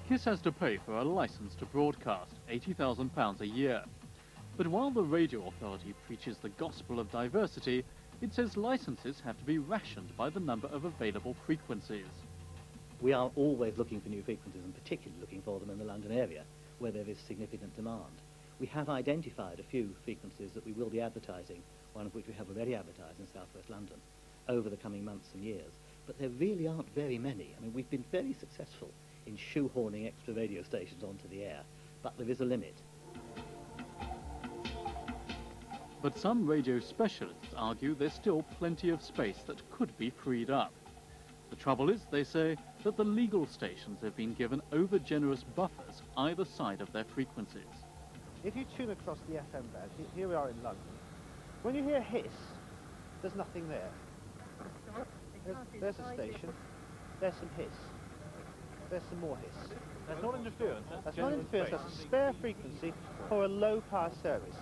KISS has to pay for a licence to broadcast, £80,000 a year. But while the Radio Authority preaches the gospel of diversity, it says licences have to be rationed by the number of available frequencies. We are always looking for new frequencies, and particularly looking for them in the London area, where there is significant demand. We have identified a few frequencies that we will be advertising, one of which we have already advertised in South West London, over the coming months and years. But there really aren't very many. I mean, we've been very successful in shoehorning extra radio stations onto the air, but there is a limit. But some radio specialists argue there's still plenty of space that could be freed up. The trouble is, they say, that the legal stations have been given over-generous buffers either side of their frequencies. If you tune across the FM band, here we are in London, when you hear hiss, there's nothing there. There's a station, there's some hiss, there's some more hiss. That's not interference, that's not interference, that's a spare frequency for a low power service.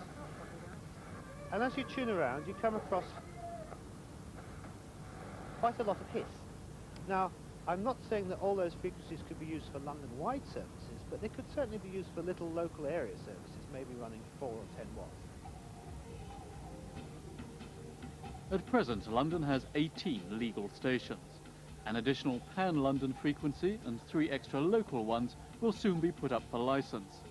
And as you tune around, you come across quite a lot of hiss. Now, I'm not saying that all those frequencies could be used for London-wide services, but they could certainly be used for little local area services, maybe running 4 or 10 watts. At present, London has 18 legal stations. An additional pan-London frequency and 3 extra local ones will soon be put up for licence.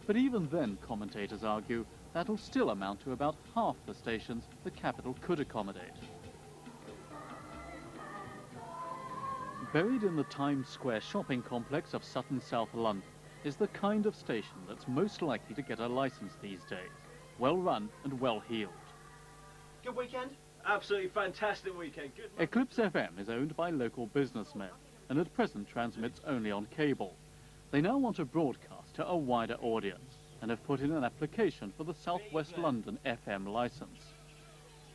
But even then, commentators argue, that'll still amount to about half the stations the capital could accommodate. Buried in the Times Square shopping complex of Sutton South London is the kind of station that's most likely to get a licence these days. Well run and well heeled. Good weekend? Absolutely fantastic weekend. Good. Eclipse FM is owned by local businessmen and at present transmits only on cable. They now want to broadcast to a wider audience and have put in an application for the South West London FM licence.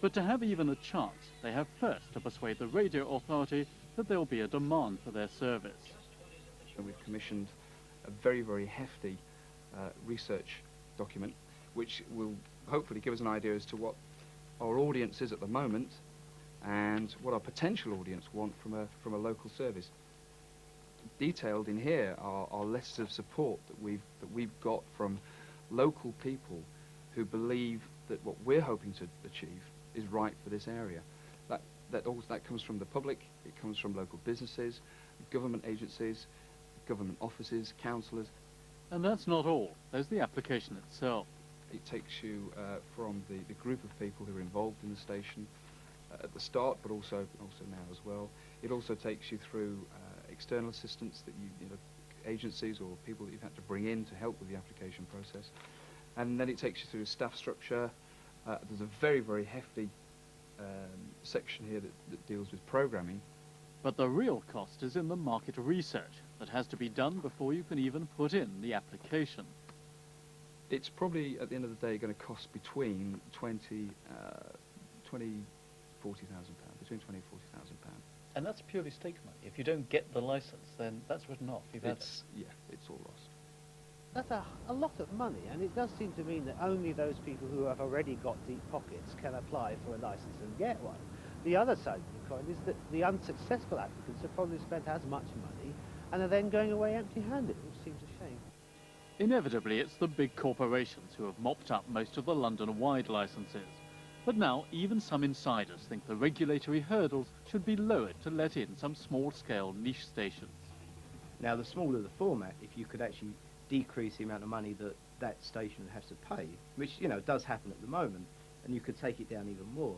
But to have even a chance, they have first to persuade the Radio Authority that there will be a demand for their service. We've commissioned a very, very hefty research document, which will hopefully give us an idea as to what our audience is at the moment and what our potential audience want from a local service. Detailed in here are letters of support that we've got from local people who believe that what we're hoping to achieve is right for this area. That comes from the public, it comes from local businesses, government agencies, government offices, councillors. And that's not all. There's the application itself. It takes you from the group of people who are involved in the station at the start, but also now as well. It also takes you through external assistance that you know, agencies or people that you've had to bring in to help with the application process. And then it takes you through a staff structure. There's a very, very hefty section here that deals with programming. But the real cost is in the market research that has to be done before you can even put in the application. It's probably, at the end of the day, going to cost between £40,000, between £20,000 and £40,000. And that's purely stake money. If you don't get the licence, then that's written off. Yeah, it's all lost. That's a lot of money, and it does seem to mean that only those people who have already got deep pockets can apply for a licence and get one. The other side of the coin is that the unsuccessful applicants have probably spent as much money and are then going away empty-handed, which seems a shame. Inevitably, it's the big corporations who have mopped up most of the London-wide licences. But now, even some insiders think the regulatory hurdles should be lowered to let in some small-scale niche stations. Now, the smaller the format, if you could actually decrease the amount of money that that station has to pay, which, you know, does happen at the moment, and you could take it down even more,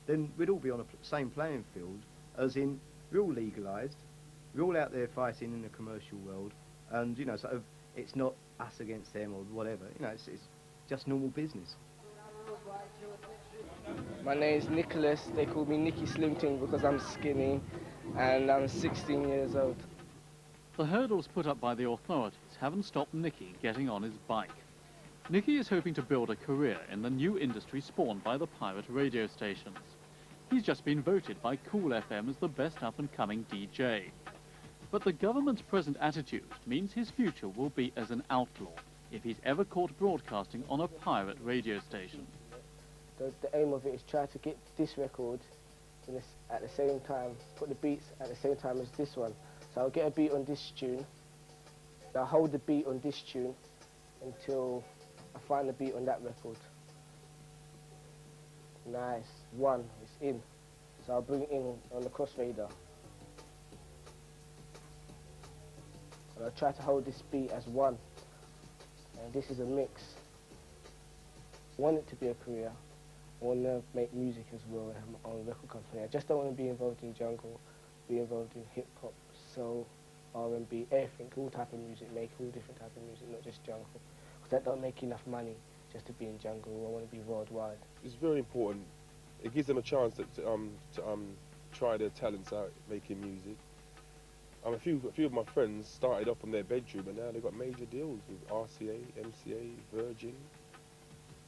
then we'd all be on the same playing field, as in, we're all legalised, we're all out there fighting in the commercial world, and, you know, sort of, it's not us against them or whatever, you know, it's just normal business. My name's Nicholas. They call me Nicky Slimton because I'm skinny and I'm 16 years old. The hurdles put up by the authorities haven't stopped Nicky getting on his bike. Nicky is hoping to build a career in the new industry spawned by the pirate radio stations. He's just been voted by Cool FM as the best up-and-coming DJ. But the government's present attitude means his future will be as an outlaw if he's ever caught broadcasting on a pirate radio station. The aim of it is try to get this record at the same time, put the beats at the same time as this one. So I'll get a beat on this tune, I hold the beat on this tune until I find the beat on that record. Nice, 1, it's in. So I'll bring it in on the crossfader. And I'll try to hold this beat as 1. And this is a mix. I want it to be a career. I want to make music as well and have my own record company. I just don't want to be involved in jungle, be involved in hip-hop, soul, R&B, everything, all type of music, make all different type of music, not just jungle. Because I don't make enough money just to be in jungle. I want to be worldwide. It's very important. It gives them a chance to try their talents out making music. A few of my friends started off from their bedroom and now they've got major deals with RCA, MCA, Virgin.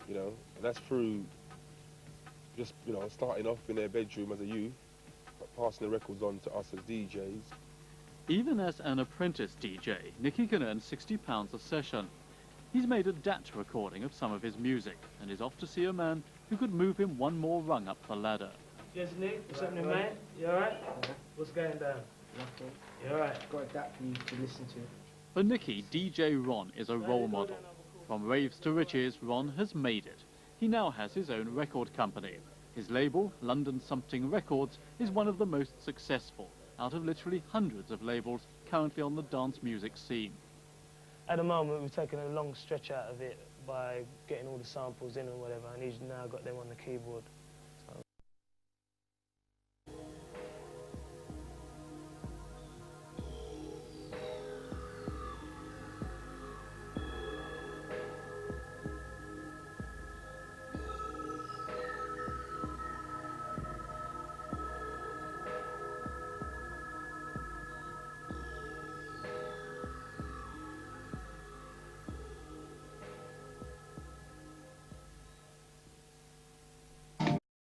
You know, and that's through just, you know, starting off in their bedroom as a youth, but passing the records on to us as DJs. Even as an apprentice DJ, Nicky can earn £60 a session. He's made a DAT recording of some of his music and is off to see a man who could move him one more rung up the ladder. Yes, Nick. What's happening, mate? You alright? Yeah. What's going down? Nothing. You alright? Got a DAT for you to listen to. For Nicky, DJ Ron is a role model. From raves to riches, Ron has made it. He now has his own record company. His label, London Something Records, is one of the most successful out of literally hundreds of labels currently on the dance music scene. At the moment, we've taken a long stretch out of it by getting all the samples in and whatever, and he's now got them on the keyboard.